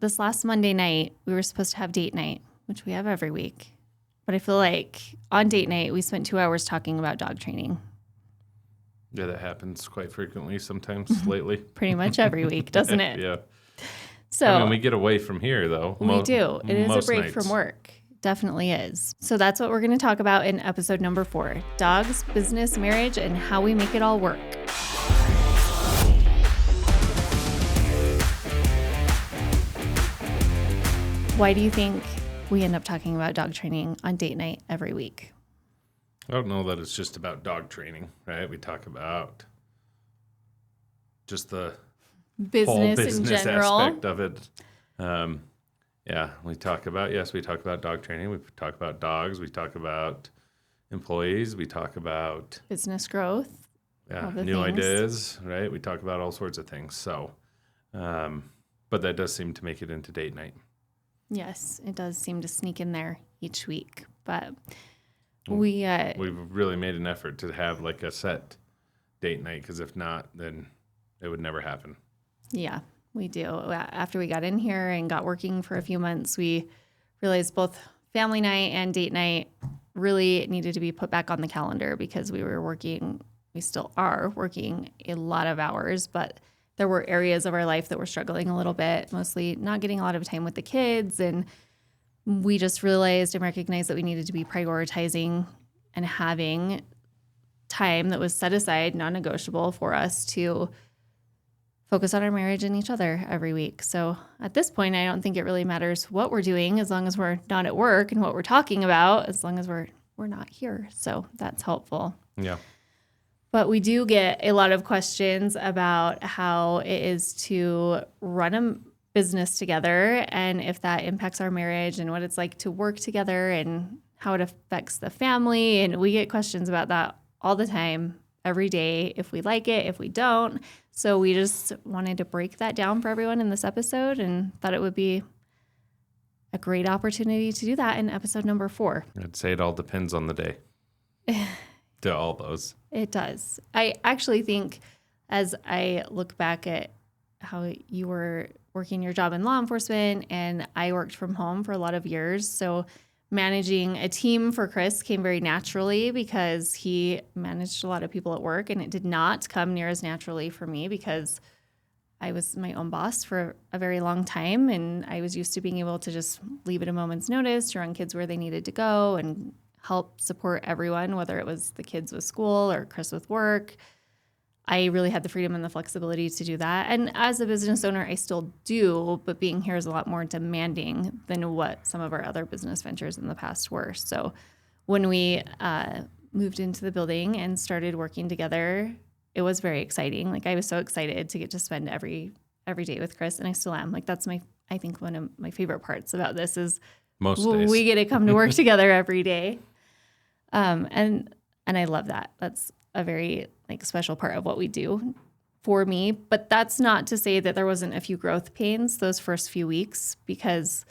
this last Monday night, we were supposed to have date night, which we have every week. But I feel like on date night, we spent 2 hours talking about dog training. Yeah, that happens quite frequently sometimes lately. Pretty much every week, doesn't it? Yeah. So I mean, we get away from here, though. We do. It is a break nights. from work. Definitely is. So that's what we're going to talk about in episode number 4. Dogs, business, marriage, and how we make it all work. Why do you think we end up talking about dog training on date night every week? I don't know that it's just about dog training, right? We talk about just the whole business in general aspect of it. We talk about dog training. We talk about dogs. We talk about employees. We talk about business growth. Yeah, new ideas, right? We talk about all sorts of things. So, but that does seem to make it into date night. Yes, it does seem to sneak in there each week. But we've really made an effort to have like a set date night, because if not, then it would never happen. Yeah, we do. After we got in here and got working for a few months, we realized both family night and date night really needed to be put back on the calendar, because we still are working a lot of hours, but there were areas of our life that were struggling a little bit, mostly not getting a lot of time with the kids. And we just realized and recognized that we needed to be prioritizing and having time that was set aside, non-negotiable, for us to focus on our marriage and each other every week. So at this point, I don't think it really matters what we're doing, as long as we're not at work, and what we're talking about, as long as we're not here. So that's helpful. Yeah. But we do get a lot of questions about how it is to run a business together, and if that impacts our marriage, and what it's like to work together, and how it affects the family. And we get questions about that all the time, every day, if we like it, if we don't. So we just wanted to break that down for everyone in this episode, and thought it would be a great opportunity to do that in episode number 4. I'd say it all depends on the day. To all those. It does. I actually think, as I look back at how you were working your job in law enforcement, and I worked from home for a lot of years, so managing a team for Chris came very naturally, because he managed a lot of people at work, and it did not come near as naturally for me, because I was my own boss for a very long time, and I was used to being able to just leave at a moment's notice to run kids where they needed to go and help support everyone, whether it was the kids with school or Chris with work. I really had the freedom and the flexibility to do that. And as a business owner, I still do, but being here is a lot more demanding than what some of our other business ventures in the past were. So when we moved into the building and started working together, it was very exciting. Like, I was so excited to get to spend every day with Chris, and I still am. Like, that's I think one of my favorite parts about this is most days we get to come to work together every day. And I love that. That's a very special part of what we do for me. But that's not to say that there wasn't a few growth pains those first few weeks, because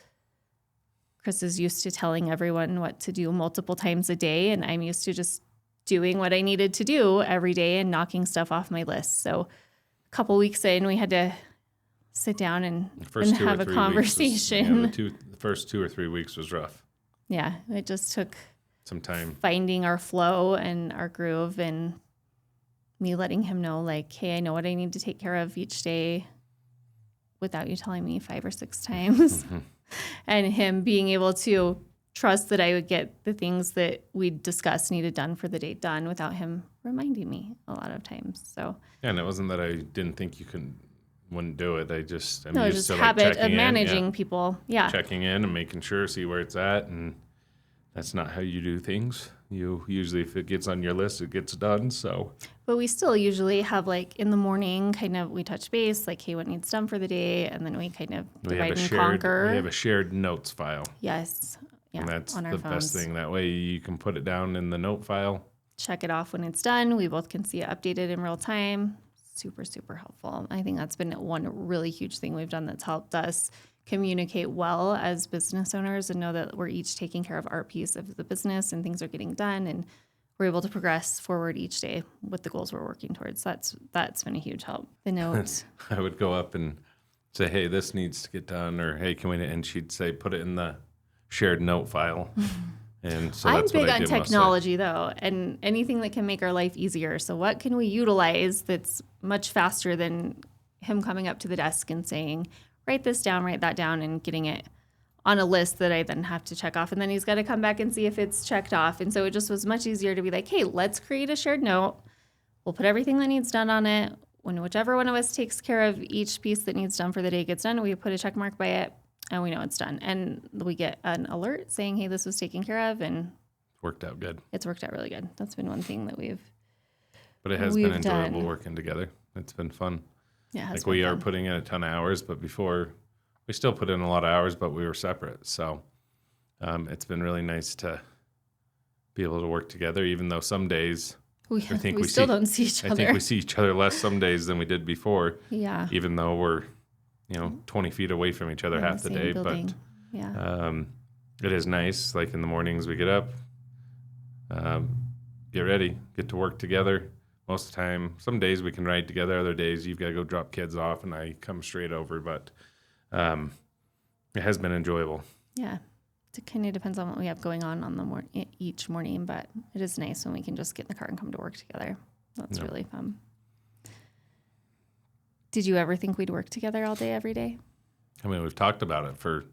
Chris is used to telling everyone what to do multiple times a day, and I'm used to just doing what I needed to do every day and knocking stuff off my list. So a couple weeks in, we had to sit down and have a conversation. The first 2 or 3 weeks was rough. Yeah, it just took some time finding our flow and our groove, and me letting him know, like, hey, I know what I need to take care of each day without you telling me 5 or 6 times. And him being able to trust that I would get the things that we discussed needed done for the day done without him reminding me a lot of times. So yeah, and it wasn't that I didn't think you wouldn't do it. I'm just used to habit of managing people. Yeah, checking in and making sure, see where it's at, and that's not how you do things. You usually, if it gets on your list, it gets done. So, but we still usually have, like, in the morning, kind of, we touch base, like, hey, what needs done for the day, and then we kind of divide and conquer. We have a shared notes file. Yes. Yeah, and that's on our the phones. best thing. That way you can put it down in the note file. Check it off when it's done. We both can see it updated in real time. Super, super helpful. I think that's been one really huge thing we've done that's helped us communicate well as business owners, and know that we're each taking care of our piece of the business, and things are getting done, and we're able to progress forward each day with the goals we're working towards. That's been a huge help. The note. I would go up and say, hey, this needs to get done, or hey, can we? And she'd say, put it in the shared note file. And so I'm that's big what I on did technology though, and anything that can make our life easier. So what can we utilize that's much faster than him coming up to the desk and saying, write this down, write that down, and getting it on a list that I then have to check off. And then he's got to come back and see if it's checked off. And so it just was much easier to be like, hey, let's create a shared note. We'll put everything that needs done on it. When whichever one of us takes care of each piece that needs done for the day gets done, we put a check mark by it and we know it's done. And we get an alert saying, hey, this was taken care of, and Worked out good. it's worked out really good. That's been one thing that But it has been we've enjoyable done. working together. It's been fun. Yeah, it has Like been we are fun. putting in a ton of hours, but before we still put in a lot of hours, but we were separate. So it's been really nice to be able to work together, even though some days We I think we we still see- don't see each I other. think we see each other less some days than we did before, Yeah. even though we're, 20 feet away from each other in the half the same day. building. Yeah. But it is nice. Like in the mornings we get up, get ready, get to work together. Most of the time, some days we can ride together. Other days you've got to go drop kids off and I come straight over. But it has been enjoyable. Yeah. It kind of depends on what we have going on the each morning, but it is nice when we can just get in the car and come to work together. That's really fun. Did you ever think we'd work together all day, every day? I mean, we've talked about it for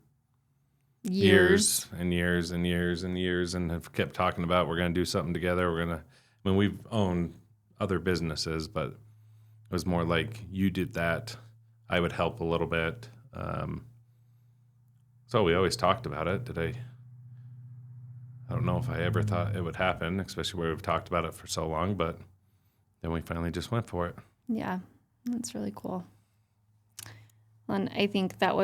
years and years and years and years, and have kept talking about we're going to do something together. We've owned other businesses, but it was more like you did that, I would help a little bit. So we always talked about it. I don't know if I ever thought it would happen, especially where we've talked about it for so long, but then we finally just went for it. Yeah, that's really cool. And I think there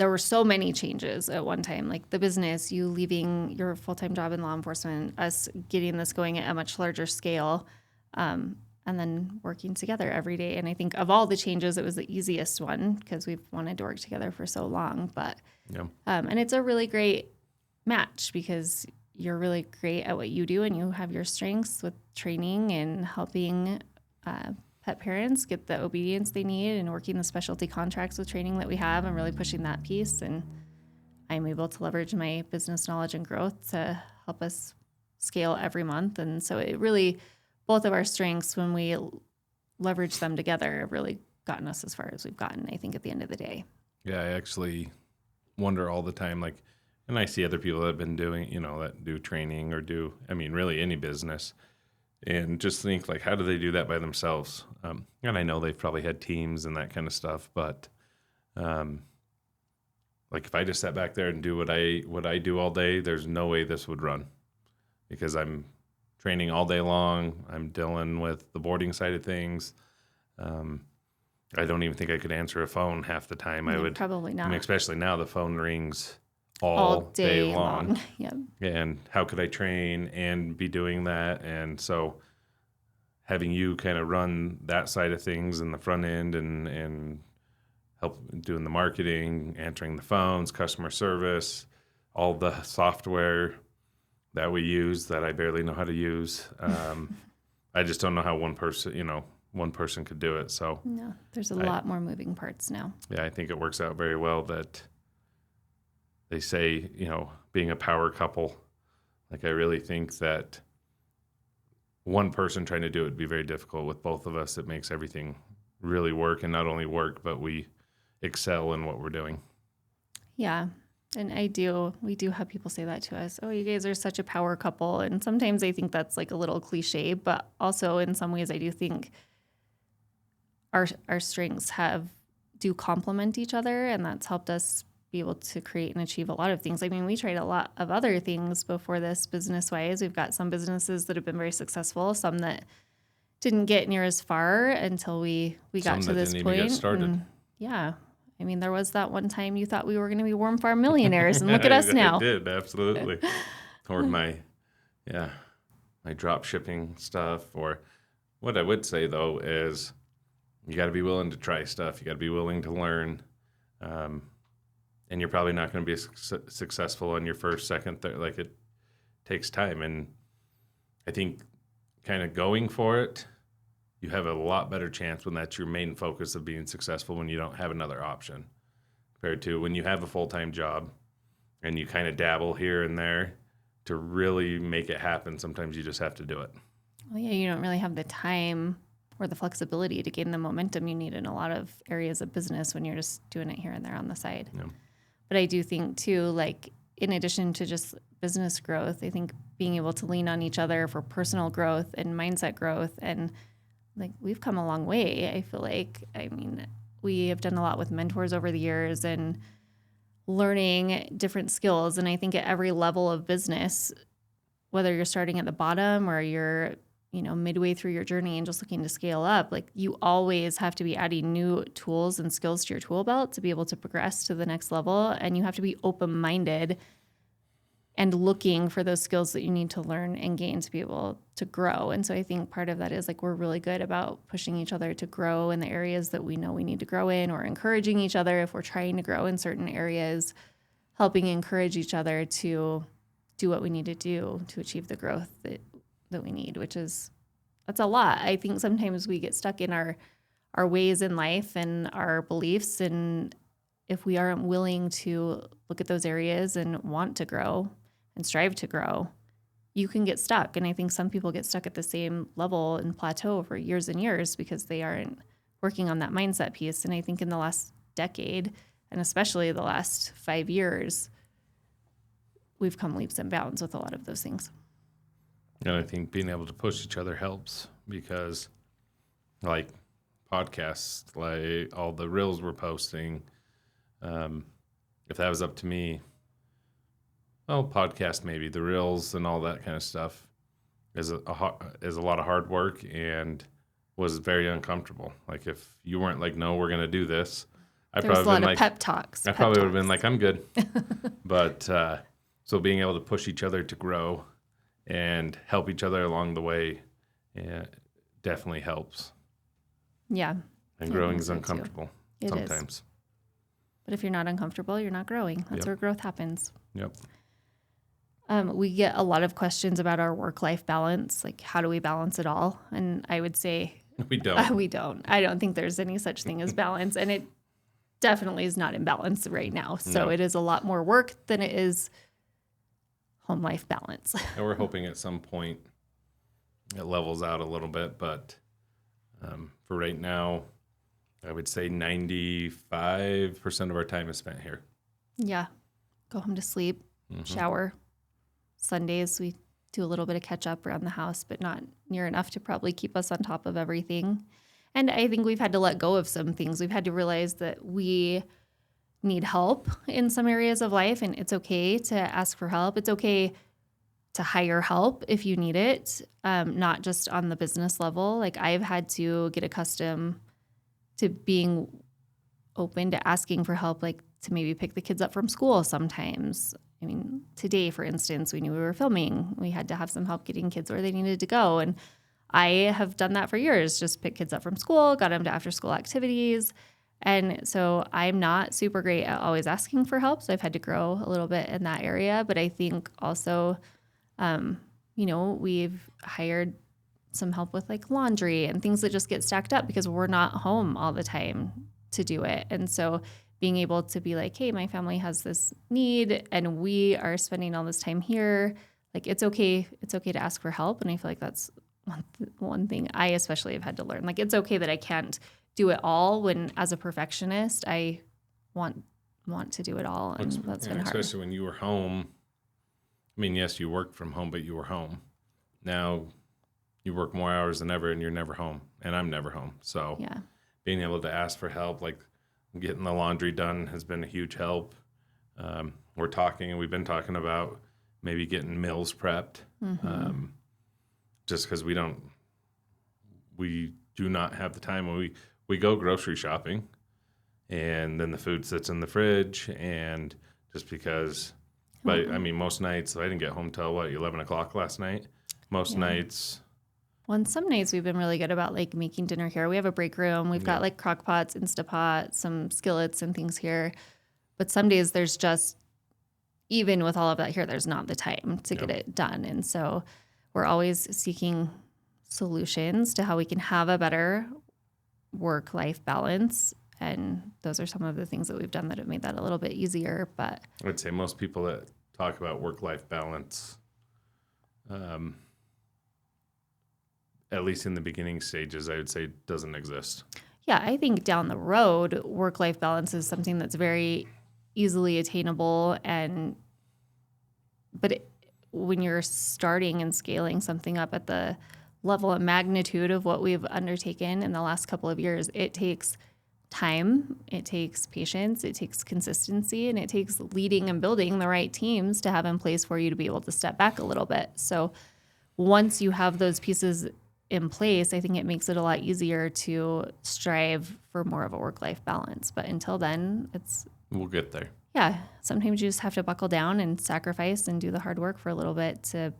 were so many changes at one time, like the business, you leaving your full-time job in law enforcement, us getting this going at a much larger scale, and then working together every day. And I think of all the changes, it was the easiest one because we've wanted to work together for so long. But and it's a really great match because you're really great at what you do and you have your strengths with training and helping pet parents get the obedience they need and working the specialty contracts with training that we have and really pushing that piece. And I'm able to leverage my business knowledge and growth to help us scale every month. And so it really, both of our strengths, when we leverage them together, have really gotten us as far as we've gotten, I think, at the end of the day. Yeah, I actually wonder all the time, like, and I see other people that have been doing, that do training or really any business, and just think, like, how do they do that by themselves? And I know they've probably had teams and that kind of stuff, but like if I just sat back there and do what I do all day, there's no way this would run because I'm training all day long. I'm dealing with the boarding side of things. I don't even think I could answer a phone half the time. No, probably not. I mean, especially now the phone rings all day long. Yep. And how could I train and be doing that? And so having you kind of run that side of things in the front end and help doing the marketing, answering the phones, customer service, all the software that we use that I barely know how to use. I just don't know how one person could do it. So no, there's a lot more moving parts now. Yeah, I think it works out very well that they say, being a power couple, like I really think that one person trying to do it would be very difficult. With both of us, it makes everything really work, and not only work, but we excel in what we're doing. Yeah. And we do have people say that to us. Oh, you guys are such a power couple. And sometimes I think that's like a little cliche, but also in some ways I do think our strengths do complement each other, and that's helped us be able to create and achieve a lot of things. I mean, we tried a lot of other things before this business-wise. We've got some businesses that have been very successful, some that didn't get near as far until we got to this point. Even get started. And yeah. I mean, there was that one time you thought we were going to be Warm Farm millionaires, and look at us now. I did, absolutely. Or my drop shipping stuff. Or what I would say, though, is you got to be willing to try stuff. You got to be willing to learn. And you're probably not going to be successful on your first, second, third. Like, it takes time. And I think kind of going for it you have a lot better chance when that's your main focus of being successful, when you don't have another option, compared to when you have a full-time job and you kind of dabble here and there. To really make it happen, sometimes you just have to do it. Well, yeah, you don't really have the time or the flexibility to gain the momentum you need in a lot of areas of business when you're just doing it here and there on the side. Yeah. But I do think too, like in addition to just business growth, I think being able to lean on each other for personal growth and mindset growth, and like we've come a long way. I feel like, I mean, we have done a lot with mentors over the years and learning different skills. And I think at every level of business, whether you're starting at the bottom or you're, midway through your journey and just looking to scale up, like you always have to be adding new tools and skills to your tool belt to be able to progress to the next level. And you have to be open-minded and looking for those skills that you need to learn and gain to be able to grow. And so I think part of that is like we're really good about pushing each other to grow in the areas that we know we need to grow in, or encouraging each other if we're trying to grow in certain areas, helping encourage each other to do what we need to do to achieve the growth that we need, that's a lot. I think sometimes we get stuck in our ways in life and our beliefs, and if we aren't willing to look at those areas and want to grow and strive to grow, you can get stuck. And I think some people get stuck at the same level and plateau for years and years because they aren't working on that mindset piece. And I think in the last decade, and especially the last 5 years, we've come leaps and bounds with a lot of those things. And I think being able to push each other helps, because like podcasts, like all the reels we're posting, if that was up to me, podcast maybe, the reels and all that kind of stuff is a lot of hard work and was very uncomfortable. Like if you weren't like, no, we're going to do this, There was a lot of pep talks. I probably would have been like, I'm good. But so being able to push each other to grow and help each other along the way definitely helps. Yeah. And growing is uncomfortable sometimes. Is. But if you're not uncomfortable, you're not growing. That's where growth happens. Yep. We get a lot of questions about our work-life balance. Like, how do we balance it all? And I would say we don't. We don't. I don't think there's any such thing as balance. And it definitely is not in balance right now. So It is a lot more work than it is home life balance. And we're hoping at some point it levels out a little bit. But for right now, I would say 95% of our time is spent here. Yeah. Go home to sleep, shower. Sundays, we do a little bit of catch up around the house, but not near enough to probably keep us on top of everything. And I think we've had to let go of some things. We've had to realize that we need help in some areas of life, and it's okay to ask for help. It's okay to hire help if you need it, not just on the business level. Like I've had to get accustomed to being open to asking for help, like to maybe pick the kids up from school sometimes. I mean, today, for instance, we knew we were filming. We had to have some help getting kids where they needed to go. And I have done that for years, just pick kids up from school, got them to after school activities. And so I'm not super great at always asking for help. So I've had to grow a little bit in that area. But I think also, we've hired some help with like laundry and things that just get stacked up because we're not home all the time to do it. And so being able to be like, hey, my family has this need and we are spending all this time here. Like, it's okay to ask for help. And I feel like that's one thing I especially have had to learn. Like, it's okay that I can't do it all when as a perfectionist, I want to do it all. And that's been hard. Especially when you were home. I mean, yes, you worked from home, but you were home. Now you work more hours than ever and you're never home. And I'm never home. So being able to ask for help, like, getting the laundry done has been a huge help. We've been talking about maybe getting meals prepped, just because we do not have the time when we go grocery shopping, and then the food sits in the fridge, and just because. But I mean, most nights I didn't get home till 11 o'clock last night. Most nights. Well, and some nights we've been really good about like making dinner here. We have a break room. We've got like crock pots, Instapot, some skillets and things here. But some days there's just, even with all of that here, there's not the time to get it done. And so we're always seeking solutions to how we can have a better work-life balance. And those are some of the things that we've done that have made that a little bit easier. But I'd say most people that talk about work-life balance, at least in the beginning stages, I would say doesn't exist. yeah, I think down the road, work-life balance is something that's very easily attainable. When you're starting and scaling something up at the level and magnitude of what we've undertaken in the last couple of years, it takes time, it takes patience, it takes consistency, and it takes leading and building the right teams to have in place for you to be able to step back a little bit. So once you have those pieces in place, I think it makes it a lot easier to strive for more of a work-life balance. But until then, We'll get there. yeah, sometimes you just have to buckle down and sacrifice and do the hard work for a little bit to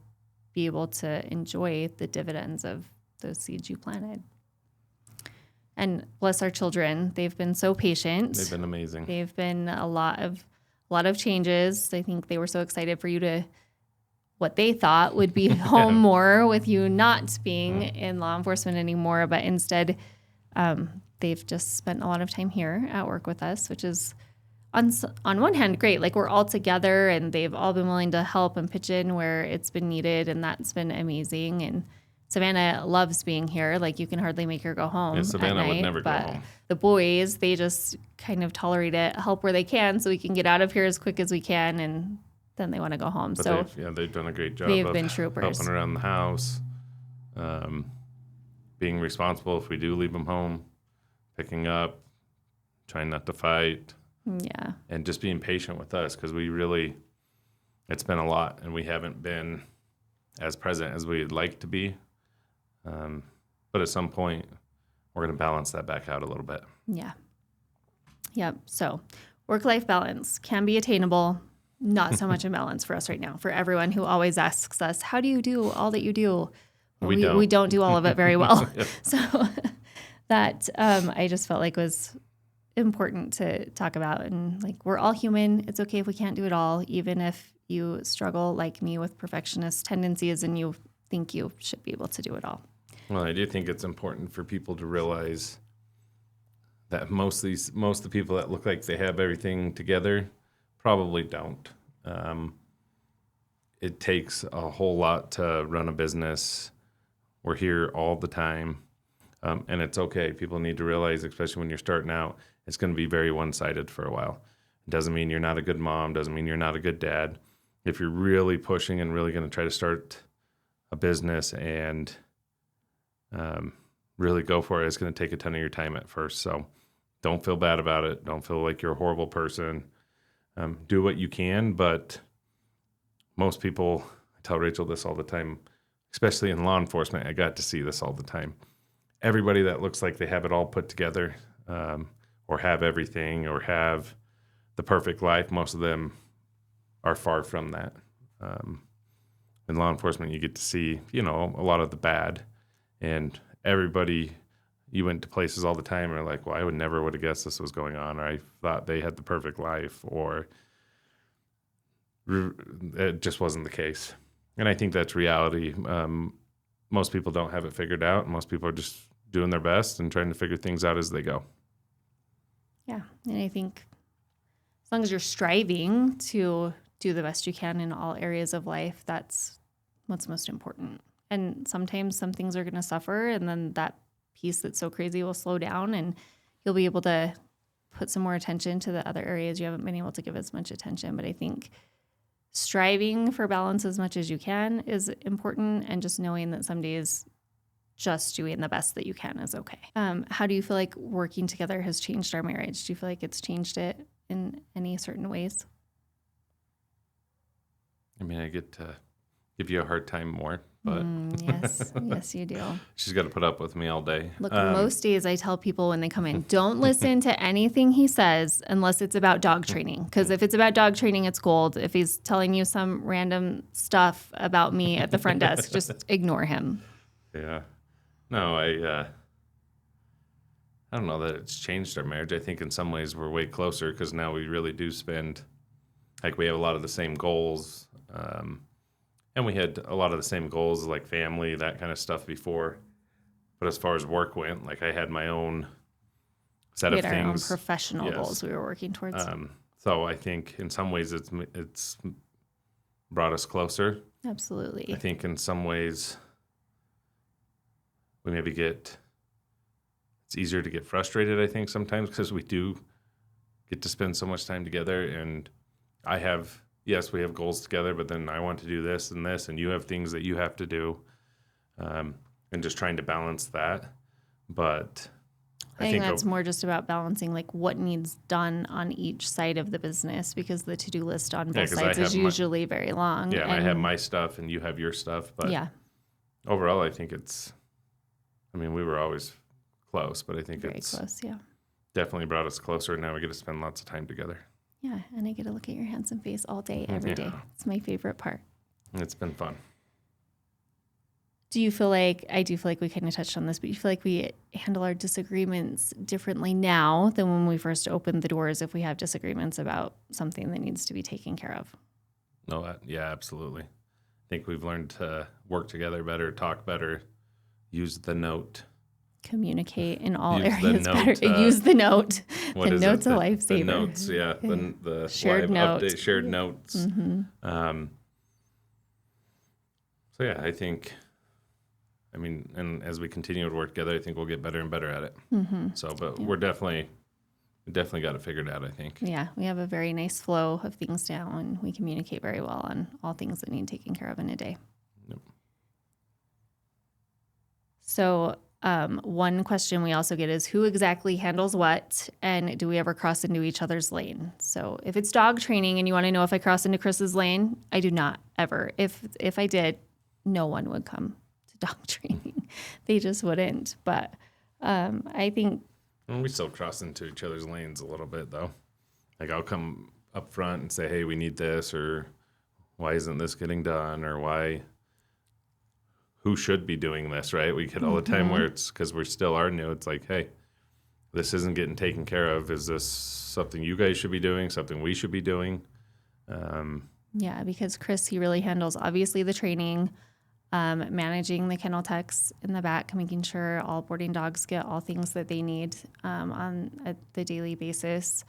be able to enjoy the dividends of those seeds you planted. And bless our children. They've been so patient. They've been amazing. They've been a lot of changes. I think they were so excited for you to what they thought would be home more with you not being in law enforcement anymore, but instead they've just spent a lot of time here at work with us, which is on one hand great. Like, we're all together and they've all been willing to help and pitch in where it's been needed, and that's been amazing. And Savannah loves being here. Like, you can hardly make her go home. Yeah, Savannah at night, would never go but home. The boys, they just kind of tolerate it, help where they can so we can get out of here as quick as we can, and then they want to go home. But so they've done a great job they've of been troopers. helping around the house, being responsible if we do leave them home, picking up, trying not to fight. Yeah. And just being patient with us, because it's been a lot, and we haven't been as present as we'd like to be. But at some point, we're going to balance that back out a little bit. Yeah. Yep. So work-life balance can be attainable. Not so much in balance for us right now. For everyone who always asks us, how do you do all that you do? Well, we don't do all of it very well. Yep. So that I just felt like was important to talk about. And like, we're all human. It's okay if we can't do it all, even if you struggle like me with perfectionist tendencies and you think you should be able to do it all. Well, I do think it's important for people to realize that most of the people that look like they have everything together probably don't. It takes a whole lot to run a business. We're here all the time. And it's okay. People need to realize, especially when you're starting out, it's going to be very one-sided for a while. It doesn't mean you're not a good mom, doesn't mean you're not a good dad. If you're really pushing and really going to try to start a business and really go for it, it's going to take a ton of your time at first. So don't feel bad about it. Don't feel like you're a horrible person. Do what you can, but most people, I tell Rachel this all the time, especially in law enforcement, I got to see this all the time. Everybody that looks like they have it all put together, or have everything, or have the perfect life, most of them are far from that. In law enforcement, you get to see, a lot of the bad, and everybody, you went to places all the time and are like, well, I would have guessed this was going on, or I thought they had the perfect life, or it just wasn't the case. And I think that's reality. Most people don't have it figured out. Most people are just doing their best and trying to figure things out as they go. Yeah. And I think as long as you're striving to do the best you can in all areas of life, that's what's most important. And sometimes some things are going to suffer, and then that piece that's so crazy will slow down, and you'll be able to put some more attention to the other areas you haven't been able to give as much attention. But I think striving for balance as much as you can is important, and just knowing that some days just doing the best that you can is okay. How do you feel like working together has changed our marriage? Do you feel like it's changed it in any certain ways? I mean, I get to give you a hard time more, but Yes, you do. She's got to put up with me all day. Look, most days I tell people when they come in, don't listen to anything he says unless it's about dog training. Because if it's about dog training, it's gold. If he's telling you some random stuff about me at the front desk, just ignore him. Yeah. No, I don't know that it's changed our marriage. I think in some ways we're way closer because now we really do spend, like, we have a lot of the same goals. And we had a lot of the same goals, like family, that kind of stuff before. But as far as work went, like I had my own set We of had our own things. professional Yes. goals we were working towards. So I think in some ways it's brought us closer. Absolutely. I think in some ways we maybe it's easier to get frustrated, I think, sometimes because we do get to spend so much time together. And yes, we have goals together, but then I want to do this, and you have things that you have to do, and just trying to balance that. But I think that's more just about balancing like what needs done on each side of the business, because the to-do list on both sides is usually very long. Yeah, and I have my stuff and you have your stuff. But yeah, overall, I think we were always close, but I think very it's close. Yeah. definitely brought us closer. And now we get to spend lots of time together. Yeah, and I get to look at your handsome face all day, every day. It's my favorite part. It's been fun. Do you feel like, I do feel like we kind of touched on this, but you feel like we handle our disagreements differently now than when we first opened the doors if we have disagreements about something that needs to be taken care of? No, yeah, absolutely. I think we've learned to work together better, talk better, use the note. Communicate in all use areas better. Use the note. The note's a lifesaver. The notes, yeah. The shared live note. update, shared notes. Mm-hmm. So yeah, I think, and as we continue to work together, I think we'll get better and better at it. Mm-hmm. So, but we definitely got it figured out, I think. Yeah, we have a very nice flow of things now, and we communicate very well on all things that need taken care of in a day. Yep. So one question we also get is who exactly handles what, and do we ever cross into each other's lane? So if it's dog training and you want to know if I cross into Chris's lane, I do not ever. If I did, no one would come to dog training. They just wouldn't. But I think we still cross into each other's lanes a little bit, though. Like I'll come up front and say, hey, we need this, or why isn't this getting done, or who should be doing this, right? We get all the time where it's because we still are new. It's like, hey, this isn't getting taken care of. Is this something you guys should be doing, something we should be doing? Yeah, because Chris, he really handles obviously the training, managing the kennel techs in the back, making sure all boarding dogs get all things that they need on the daily basis,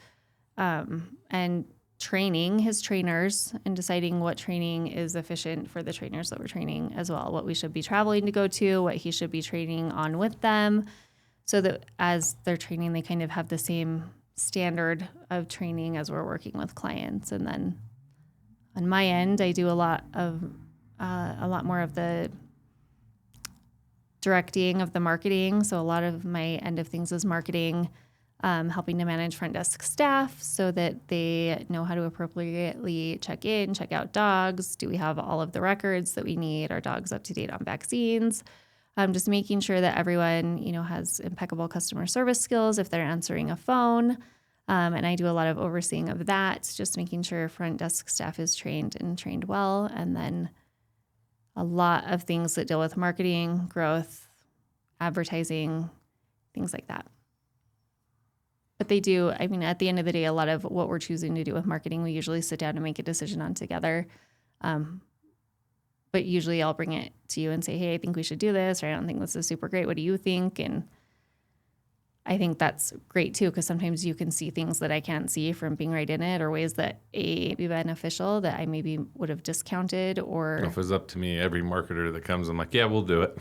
and training his trainers and deciding what training is efficient for the trainers that we're training as well, what we should be traveling to go to, what he should be training on with them, so that as they're training, they kind of have the same standard of training as we're working with clients. And then on my end, I do a lot more of the directing of the marketing. So a lot of my end of things is marketing, helping to manage front desk staff so that they know how to appropriately check in, check out dogs. Do we have all of the records that we need? Are dogs up to date on vaccines? Just making sure that everyone, has impeccable customer service skills if they're answering a phone. And I do a lot of overseeing of that, just making sure front desk staff is trained and trained well. And then a lot of things that deal with marketing, growth, advertising, things like that. But they do, at the end of the day, a lot of what we're choosing to do with marketing, we usually sit down and make a decision on together. But usually I'll bring it to you and say, hey, I think we should do this, or I don't think this is super great. What do you think? And I think that's great too, because sometimes you can see things that I can't see from being right in it, or ways that may be beneficial that I maybe would have discounted. Or if it was up to me, every marketer that comes, I'm like, yeah, we'll do it.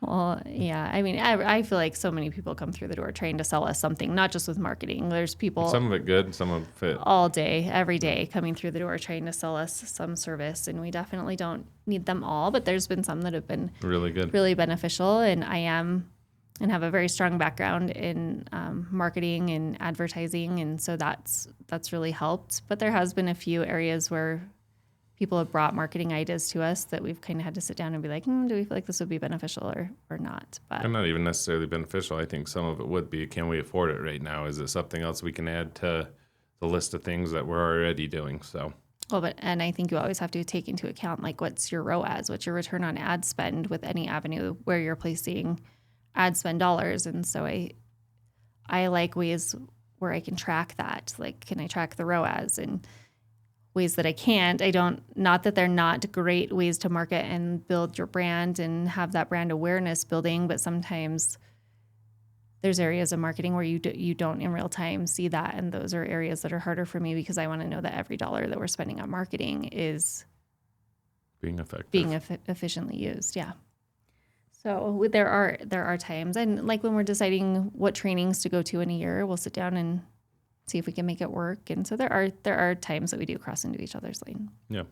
Well, yeah. I feel like so many people come through the door trying to sell us something, not just with marketing. There's people, some of it good, some of it all day, every day, coming through the door trying to sell us some service, and we definitely don't need them all. But there's been some that have been really good, really beneficial, and I have a very strong background in marketing and advertising, and so that's really helped. But there has been a few areas where people have brought marketing ideas to us that we've kind of had to sit down and be like, do we feel like this would be beneficial or not? But and not even necessarily beneficial. I think some of it would be, can we afford it right now? Is it something else we can add to the list of things that we're already doing? So, and I think you always have to take into account, like, what's your ROAS, what's your return on ad spend with any avenue where you're placing ad spend dollars. And so I like ways where I can track that. Like, can I track the ROAS? And ways that I can't. Not that they're not great ways to market and build your brand and have that brand awareness building, but sometimes there's areas of marketing where you don't in real time see that. And those are areas that are harder for me because I want to know that every dollar that we're spending on marketing is being effective, being efficiently used. Yeah. So there are times, and like when we're deciding what trainings to go to in a year, we'll sit down and see if we can make it work. And so there are times that we do cross into each other's lane. Yeah.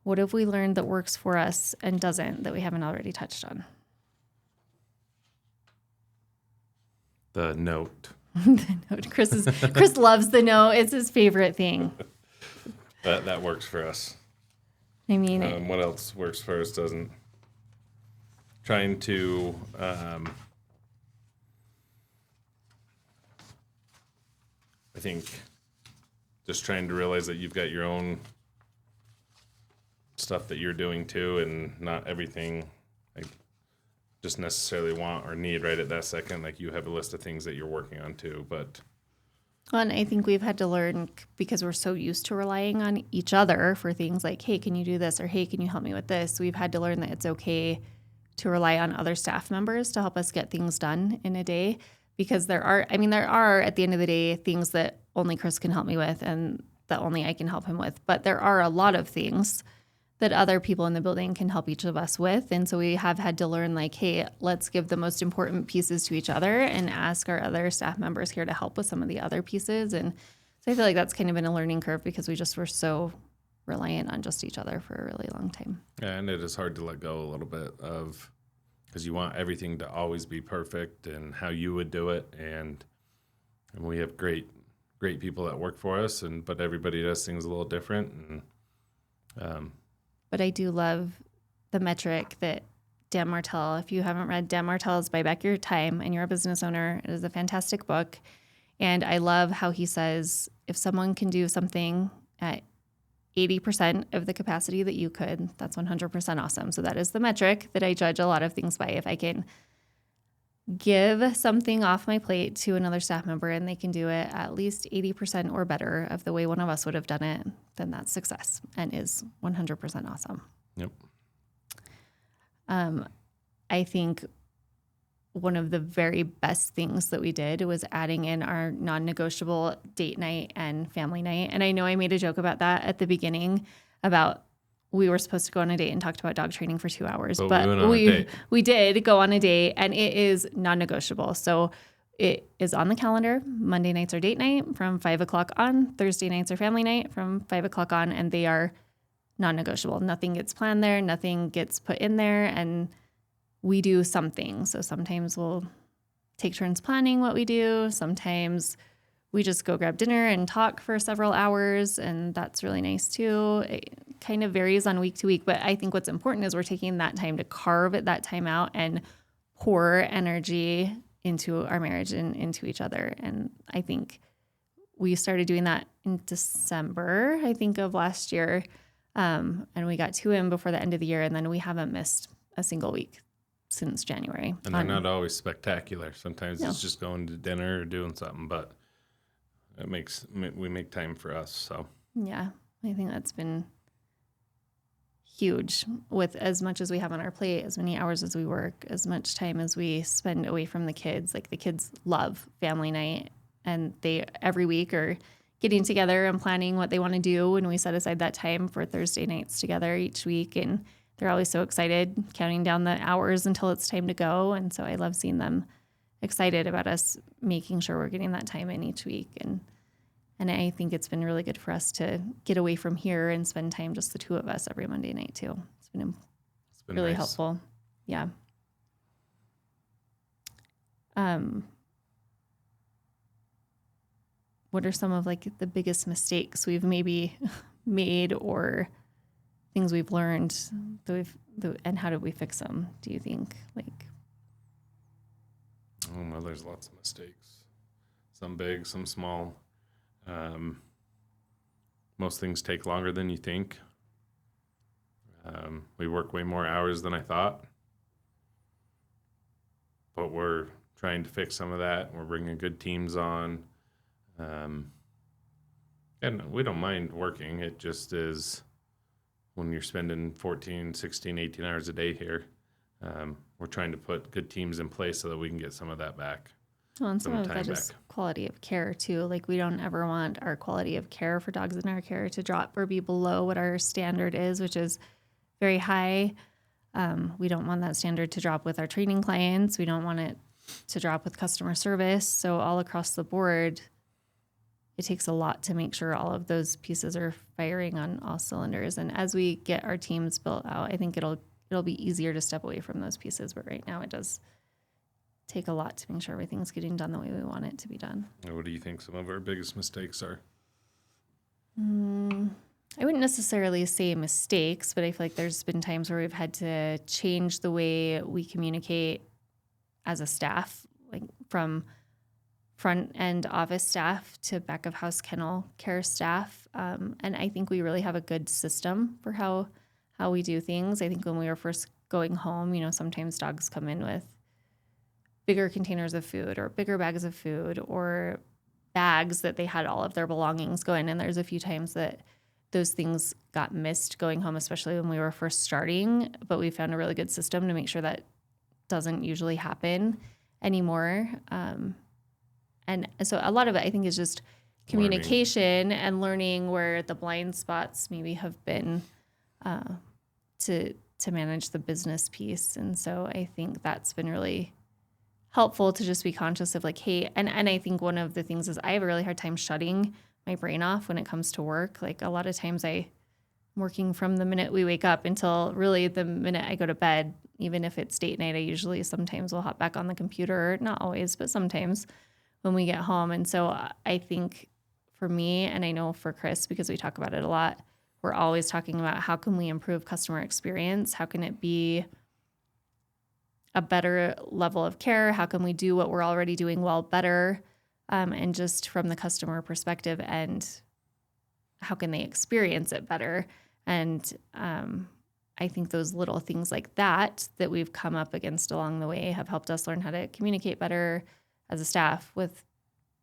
What have we learned that works for us and doesn't that we haven't already touched on? The note. The note. Chris loves the note. It's his favorite thing. That works for us. I mean, what else works for us doesn't. Trying to I think just trying to realize that you've got your own stuff that you're doing too, and not everything like just necessarily want or need right at that second. Like you have a list of things that you're working on too, but. Well, and I think we've had to learn because we're so used to relying on each other for things like, hey, can you do this? Or hey, can you help me with this? We've had to learn that it's okay to rely on other staff members to help us get things done in a day, because there are at the end of the day things that only Chris can help me with and that only I can help him with. But there are a lot of things that other people in the building can help each of us with. And so we have had to learn like, hey, let's give the most important pieces to each other and ask our other staff members here to help with some of the other pieces. And so I feel like that's kind of been a learning curve because we just were so reliant on just each other for a really long time. Yeah, and it is hard to let go a little bit of, because you want everything to always be perfect and how you would do it. And we have great people that work for us, but everybody does things a little different. And but I do love the metric that Dan Martell, if you haven't read Dan Martell's Buy Back Your Time and you're a business owner, it is a fantastic book. And I love how he says, if someone can do something at 80% of the capacity that you could, that's 100% awesome. So that is the metric that I judge a lot of things by. If I can give something off my plate to another staff member and they can do it at least 80% or better of the way one of us would have done it, then that's success and is 100% awesome. Yep. I think one of the very best things that we did was adding in our non-negotiable date night and family night. And I know I made a joke about that at the beginning about we were supposed to go on a date and talked about dog training for 2 hours, but we did go on a date, and it is non-negotiable. So it is on the calendar. Monday nights are date night from 5 o'clock on. Thursday nights are family night from 5 o'clock on, and they are non-negotiable. Nothing gets planned there. Nothing gets put in there, and we do something. So sometimes we'll take turns planning what we do. Sometimes we just go grab dinner and talk for several hours, and that's really nice too. It kind of varies on week to week, but I think what's important is we're taking that time to carve that time out and pour energy into our marriage and into each other. And I think we started doing that in December, I think, of last year. And we got 2 in before the end of the year, and then we haven't missed a single week since January. And they're not always spectacular. Sometimes it's just going to dinner or doing something, but we make time for us. So yeah, I think that's been huge. With as much as we have on our plate, as many hours as we work, as much time as we spend away from the kids. Like the kids love family night, and they every week are getting together and planning what they want to do. And we set aside that time for Thursday nights together each week, and they're always so excited, counting down the hours until it's time to go. And so I love seeing them excited about us making sure we're getting that time in each week. And I think it's been really good for us to get away from here and spend time just the 2 of us every Monday night too. It's been really nice. helpful. Yeah. What are some of like the biggest mistakes we've maybe made or things we've learned and how did we fix them? Do you think well, there's lots of mistakes, some big, some small. Most things take longer than you think. We work way more hours than I thought, but we're trying to fix some of that. We're bringing good teams on. And we don't mind working. It just is when you're spending 14, 16, 18 hours a day here, we're trying to put good teams in place so that we can get some of that back. Well, and some Some of time that is back. quality of care too. Like we don't ever want our quality of care for dogs in our care to drop or be below what our standard is, which is very high. We don't want that standard to drop with our training clients. We don't want it to drop with customer service. So all across the board, it takes a lot to make sure all of those pieces are firing on all cylinders. And as we get our teams built out, I think it'll be easier to step away from those pieces. But right now, it does take a lot to make sure everything's getting done the way we want it to be done. What do you think some of our biggest mistakes are? I wouldn't necessarily say mistakes, but I feel like there's been times where we've had to change the way we communicate as a staff, like from front end office staff to back of house kennel care staff. And I think we really have a good system for how we do things. I think when we were first going home, sometimes dogs come in with bigger containers of food or bigger bags of food or bags that they had all of their belongings go in. And there's a few times that those things got missed going home, especially when we were first starting. But we found a really good system to make sure that doesn't usually happen anymore. And so a lot of it, I think, is just communication and learning where the blind spots maybe have been to manage the business piece. And so I think that's been really helpful to just be conscious of like, hey, and I think one of the things is I have a really hard time shutting my brain off when it comes to work. Like a lot of times I'm working from the minute we wake up until really the minute I go to bed. Even if it's date night, I usually sometimes will hop back on the computer, not always, but sometimes when we get home. And so I think for me, and I know for Chris, because we talk about it a lot, we're always talking about how can we improve customer experience? How can it be a better level of care? How can we do what we're already doing well better? And just from the customer perspective, and how can they experience it better? And I think those little things like that we've come up against along the way have helped us learn how to communicate better as a staff with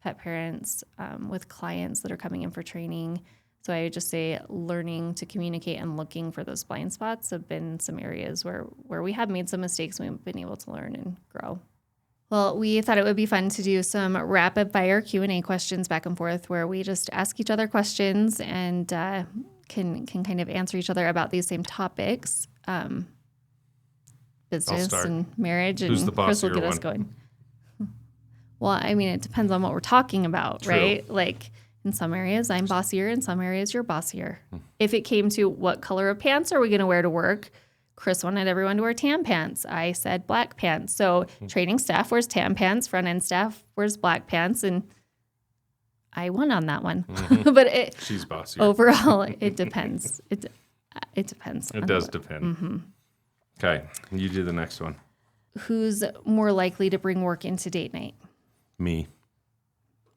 pet parents, with clients that are coming in for training. So I would just say learning to communicate and looking for those blind spots have been some areas where we have made some mistakes and we've been able to learn and grow. Well, we thought it would be fun to do some rapid fire Q&A questions back and forth where we just ask each other questions and can kind of answer each other about these same topics, business and marriage. Who's and the Chris will bossier get us one? going. Well, I mean, it depends on what we're talking about, True. right? Like in some areas, I'm bossier. In some areas, you're bossier. If it came to what color of pants are we going to wear to work, Chris wanted everyone to wear tan pants. I said black pants. So training staff wears tan pants, front end staff wears black pants, and I won on that one. But She's bossier. Overall, it depends. It depends. It does depend. Okay, you do the next one. Who's more likely to bring work into date night? Me.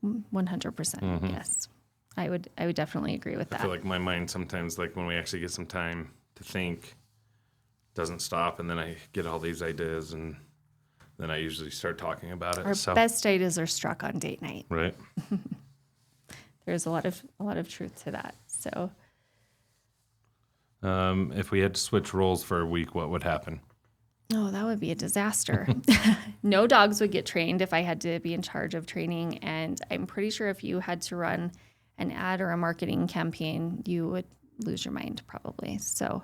100%. Yes. I would definitely agree with that. I feel like my mind sometimes, like when we actually get some time to think, doesn't stop, and then I get all these ideas, and then I usually start talking about it. Our best ideas are struck on date night. Right. There's a lot of truth to that. So, if we had to switch roles for a week, what would happen? oh, that would be a disaster. No dogs would get trained if I had to be in charge of training, and I'm pretty sure if you had to run an ad or a marketing campaign, you would lose your mind probably. So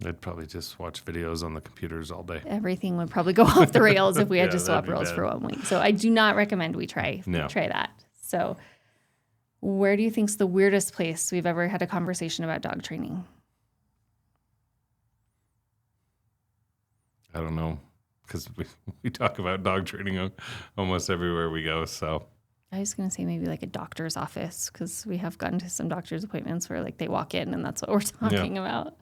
I'd probably just watch videos on the computers all day. everything would probably go off the rails if we had Yeah, to swap that'd be roles bad. for 1 week. So I do not recommend we try that. So where do you think's the weirdest place we've ever had a conversation about dog training? I don't know, because we talk about dog training almost everywhere we go. So I was going to say maybe like a doctor's office, because we have gotten to some doctor's appointments where like they walk in and that's what we're talking about.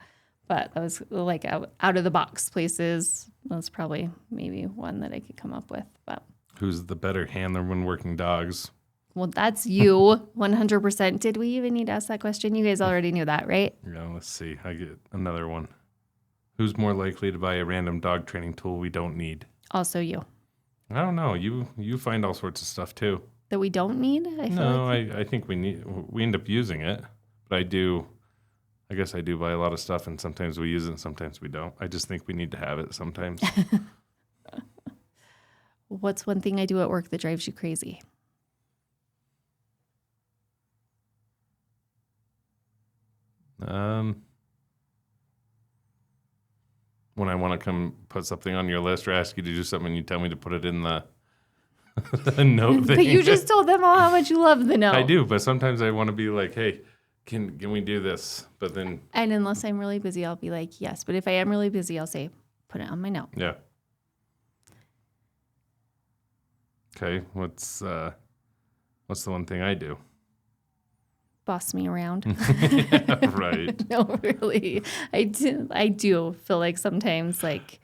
But that was like out of the box places. That's probably maybe one that I could come up with. But who's the better handler when working dogs? well, that's you 100%. Did we even need to ask that question? You guys already knew that, right? Yeah, let's see. I get another one. Who's more likely to buy a random dog training tool we don't need? Also you. I don't know. You find all sorts of stuff too. that we don't need? I feel No, like I think we end up using it, but I guess I do buy a lot of stuff, and sometimes we use it and sometimes we don't. I just think we need to have it sometimes. What's one thing I do at work that drives you crazy? When I want to come put something on your list or ask you to do something and you tell me to put it in the note thing. But you just told them all how much you love the note. I do, but sometimes I want to be like, hey, can we do this? But then... And unless I'm really busy, I'll be like, yes. But if I am really busy, I'll say, put it on my note. Yeah. Okay, what's the one thing I do? Boss me around. Yeah, right. No, really. I do feel like sometimes like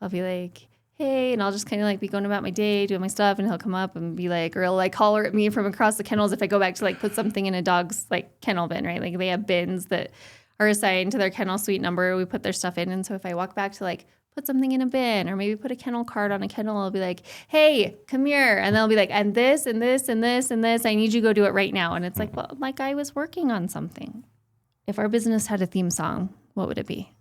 I'll be like, hey, and I'll just kind of like be going about my day, doing my stuff, and he'll come up and be like, or he'll like holler at me from across the kennels if I go back to like put something in a dog's like kennel bin, right? Like they have bins that are assigned to their kennel suite number. We put their stuff in. And so if I walk back to like put something in a bin or maybe put a kennel card on a kennel, I'll be like, hey, come here. And they'll be like, and this and this and this and this. I need you to go do it right now. And it's like, well, like I was working on something. If our business had a theme song, what would it be?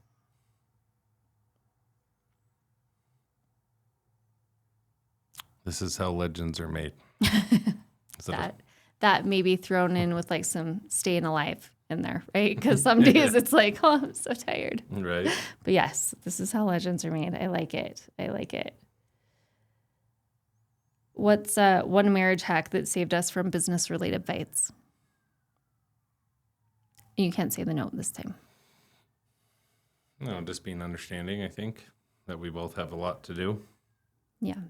This is how legends are made. That may be thrown in with like some staying alive in there, right? Because some days it's like, oh, I'm so tired. Right. But yes, this is how legends are made. I like it. I like it. What's one marriage hack that saved us from business-related fights? You can't say the note this time. No, just being understanding, I think, that we both have a lot to do. Yeah,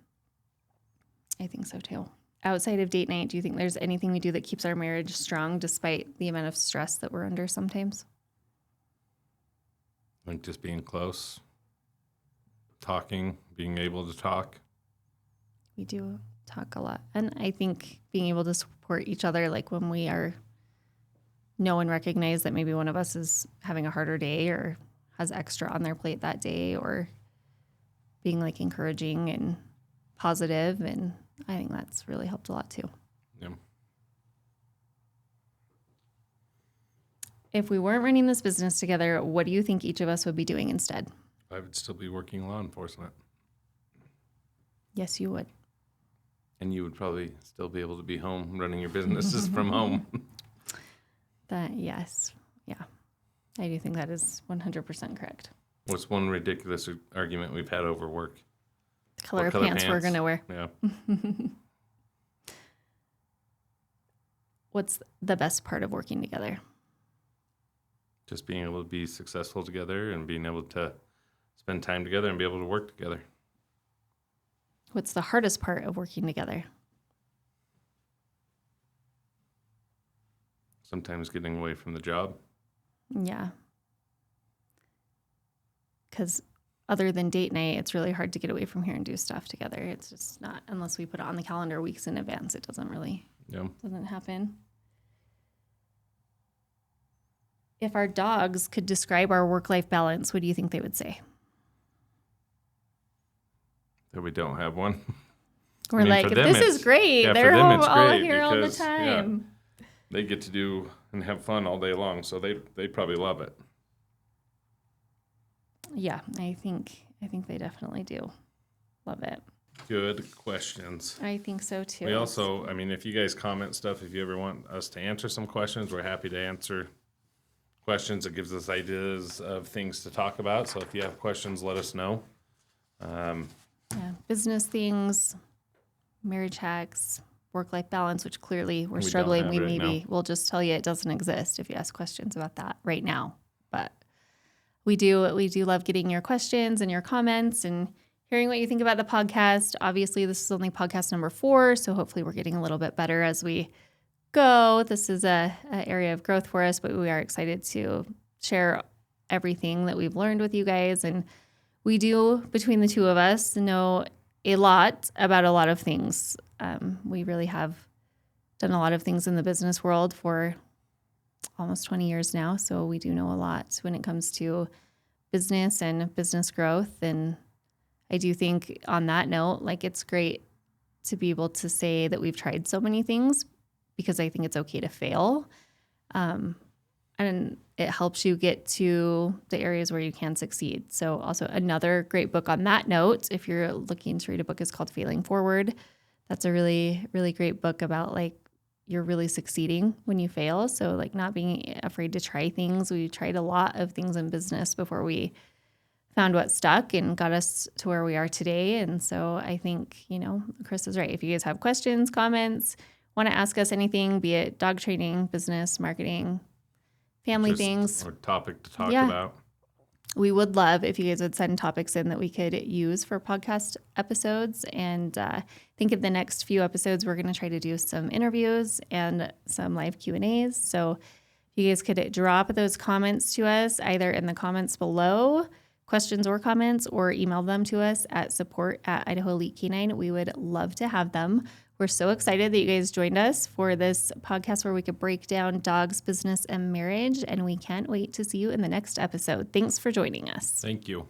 I think so too. Outside of date night, do you think there's anything we do that keeps our marriage strong despite the amount of stress that we're under sometimes? I think just being close, talking, being able to talk. We do talk a lot. And I think being able to support each other, like when we know and recognize that maybe one of us is having a harder day or has extra on their plate that day, or being like encouraging and positive, and I think that's really helped a lot too. Yeah. If we weren't running this business together, what do you think each of us would be doing instead? I would still be working law enforcement. Yes, you would. And you would probably still be able to be home running your businesses from home. Yes. Yeah. I do think that is 100% correct. What's one ridiculous argument we've had over work? The color of pants we're going to wear. Yeah. What's the best part of working together? Just being able to be successful together and being able to spend time together and be able to work together. What's the hardest part of working together? Sometimes getting away from the job. Yeah. Because other than date night, it's really hard to get away from here and do stuff together. It's just not, unless we put it on the calendar weeks in advance, it doesn't happen. If our dogs could describe our work-life balance, what do you think they would say? That we don't have one. We're like, this is great. Yeah, they're for them home it's all great here all the because, time. Yeah, they get to do and have fun all day long, so they probably love it. Yeah, I think they definitely do love it. Good questions. I think so too. We also, if you guys comment stuff, if you ever want us to answer some questions, we're happy to answer questions. It gives us ideas of things to talk about. So if you have questions, let us know. Business things, marriage hacks, work-life balance, which clearly we're We struggling. don't have right now. We'll just tell you it doesn't exist if you ask questions about that right now. But we do love getting your questions and your comments and hearing what you think about the podcast. Obviously, this is only podcast number 4, so hopefully we're getting a little bit better as we go. This is an area of growth for us, but we are excited to share everything that we've learned with you guys. And we do, between the two of us, know a lot about a lot of things. We really have done a lot of things in the business world for almost 20 years now, so we do know a lot when it comes to business and business growth. And I do think on that note, like, it's great to be able to say that we've tried so many things because I think it's okay to fail. And it helps you get to the areas where you can succeed. So also another great book on that note, if you're looking to read a book, is called Failing Forward. That's a really, really great book about like you're really succeeding when you fail. So like not being afraid to try things. We tried a lot of things in business before we found what stuck and got us to where we are today. And so I think, Chris is right. If you guys have questions, comments, want to ask us anything, be it dog training, business, marketing, family Just things, a topic to talk about. we would love if you guys would send topics in that we could use for podcast episodes. And I think in the next few episodes, we're going to try to do some interviews and some live Q&As. So if you guys could drop those comments to us either in the comments below, questions or comments, or email them to us at support@Idaho Elite K-9. We would love to have them. We're so excited that you guys joined us for this podcast where we could break down dogs, business, and marriage, and we can't wait to see you in the next episode. Thanks for joining us. Thank you.